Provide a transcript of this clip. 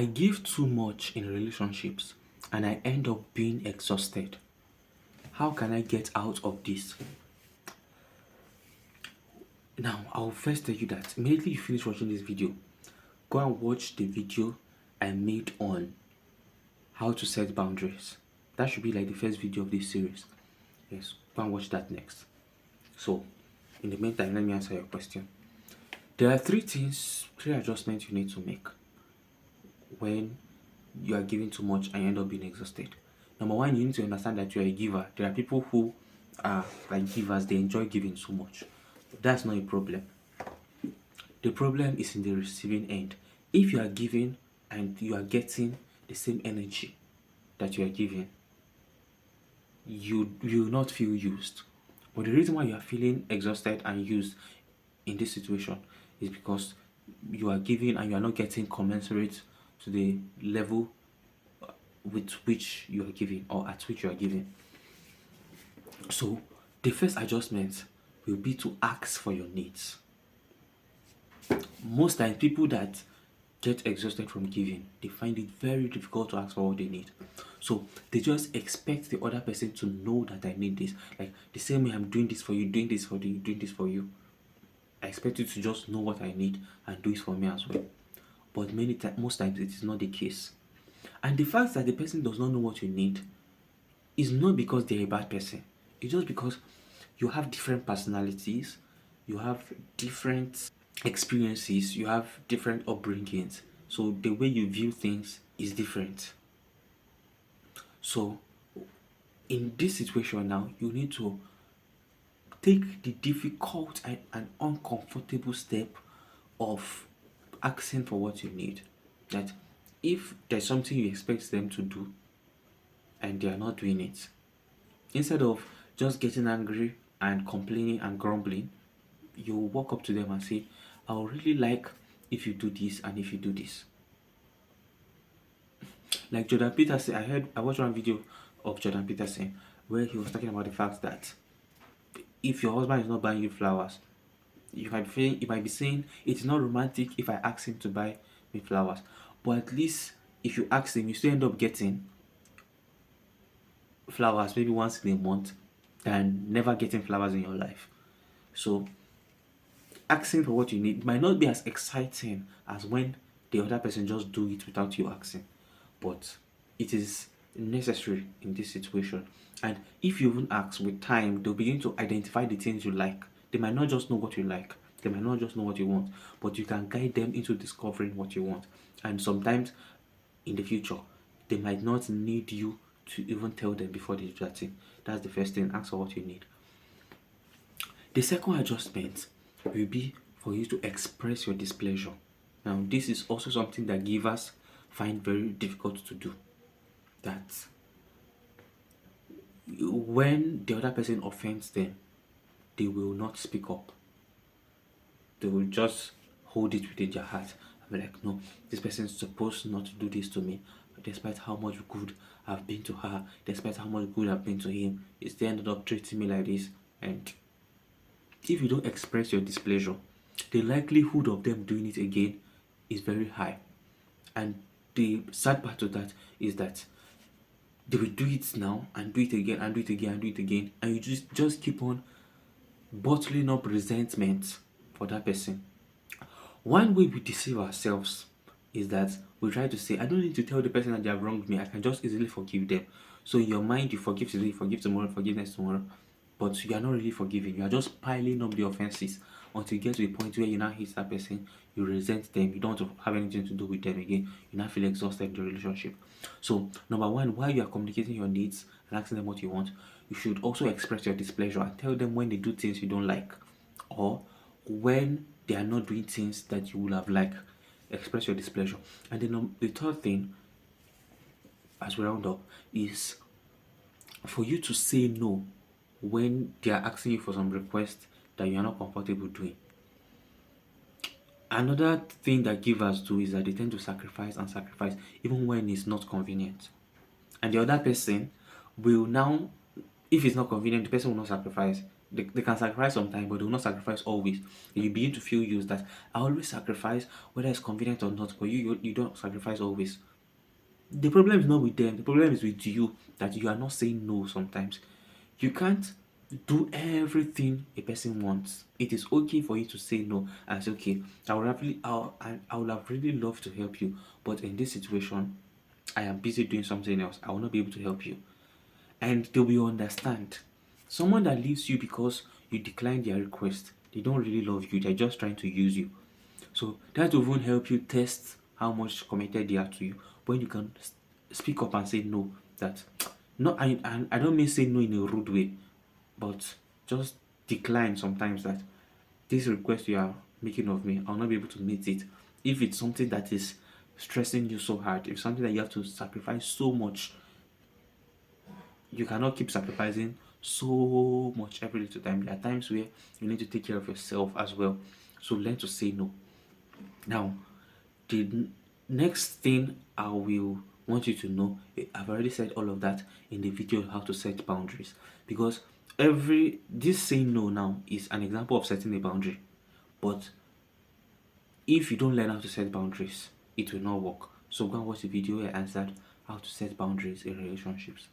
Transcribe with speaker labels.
Speaker 1: I give too much in relationships and I end up being exhausted. How can I get out of this? Now, I'll first tell you that immediately you finish watching this video, go and watch the video I made on how to set boundaries. That should be like the first video of this series. Yes, go and watch that next. So, in the meantime, let me answer your question. There are three adjustments you need to make when you are giving too much and you end up being exhausted. Number one, you need to understand that you are a giver. There are people who are like givers, they enjoy giving so much. That's not a problem. The problem is in the receiving end. If you are giving and you are getting the same energy that you are giving, you will not feel used. But the reason why you are feeling exhausted and used in this situation is because you are giving and you are not getting commensurate to the level with which you are giving or at which you are giving. So the first adjustment will be to ask for your needs. Most times people that get exhausted from giving, they find it very difficult to ask for what they need. So they just expect the other person to know that I need this. Like the same way I'm doing this for you, doing this for you, doing this for you. I expect you to just know what I need and do it for me as well. But most times it is not the case. And the fact that the person does not know what you need is not because they're a bad person. It's just because you have different personalities, you have different experiences, you have different upbringings. So the way you view things is different. So in this situation now, you need to take the difficult and uncomfortable step of asking for what you need. That if there's something you expect them to do and they are not doing it, instead of just getting angry and complaining and grumbling, you walk up to them and say, I would really like if you do this and if you do this. Like Jordan Peterson, I watched one video of Jordan Peterson where he was talking about the fact that if your husband is not buying you flowers, you might be saying it is not romantic if I ask him to buy me flowers. But at least if you ask him, you still end up getting flowers maybe once in a month than never getting flowers in your life. So asking for what you need might not be as exciting as when the other person just do it without you asking, but it is necessary in this situation. And if you even ask with time, they'll begin to identify the things you like. They might not just know what you like, they might not just know what you want, but you can guide them into discovering what you want. And sometimes in the future, they might not need you to even tell them before they do that thing. That's the first thing. Ask for what you need. The second adjustment will be for you to express your displeasure. Now, this is also something that givers find very difficult to do. That when the other person offends them, they will not speak up. They will just hold it within their heart and be like, no, this person is supposed not to do this to me. Despite how much good I've been to her, despite how much good I've been to him, they still ended up treating me like this. And if you don't express your displeasure, the likelihood of them doing it again is very high. And the sad part of that is that they will do it now and do it again and do it again and do it again, and you just keep on bottling up resentment for that person. One way we deceive ourselves is that we try to say, I don't need to tell the person that they have wronged me, I can just easily forgive them. So in your mind, you forgive today, you forgive tomorrow, forgive next tomorrow, but you are not really forgiving. You are just piling up the offenses until you get to a point where you now hate that person, you resent them, you don't want to have anything to do with them again, you now feel exhausted in the relationship. So, number one, while you are communicating your needs and asking them what you want, you should also express your displeasure and tell them when they do things you don't like, or when they are not doing things that you would have liked. Express your displeasure. And then the third thing, as we round up, is for you to say no when they are asking you for some request that you are not comfortable doing. Another thing that givers do is that they tend to sacrifice and sacrifice even when it's not convenient. And the other person will now, if it's not convenient, the person will not sacrifice. They can sacrifice sometimes, but they will not sacrifice always. And you begin to feel used that I always sacrifice, whether it's convenient or not, but you don't sacrifice always. The problem is not with them, the problem is with you, that you are not saying no sometimes. You can't do everything a person wants. It is okay for you to say no and say, okay, I would have really loved to help you, but in this situation, I am busy doing something else. I will not be able to help you. And they will understand. Someone that leaves you because you decline their request, they don't really love you, they're just trying to use you. So that will even help you test how much committed they are to you. When you can speak up and say no, that no, I don't mean say no in a rude way, but just decline sometimes that this request you are making of me, I'll not be able to meet it. If it's something that is stressing you so hard, if something that you have to sacrifice so much, you cannot keep sacrificing so much every little time. There are times where you need to take care of yourself as well. So learn to say no. Now, the next thing I will want you to know, I've already said all of that in the video how to set boundaries, because every this saying no now is an example of setting a boundary. But if you don't learn how to set boundaries, it will not work. So go and watch the video where I answered how to set boundaries in relationships.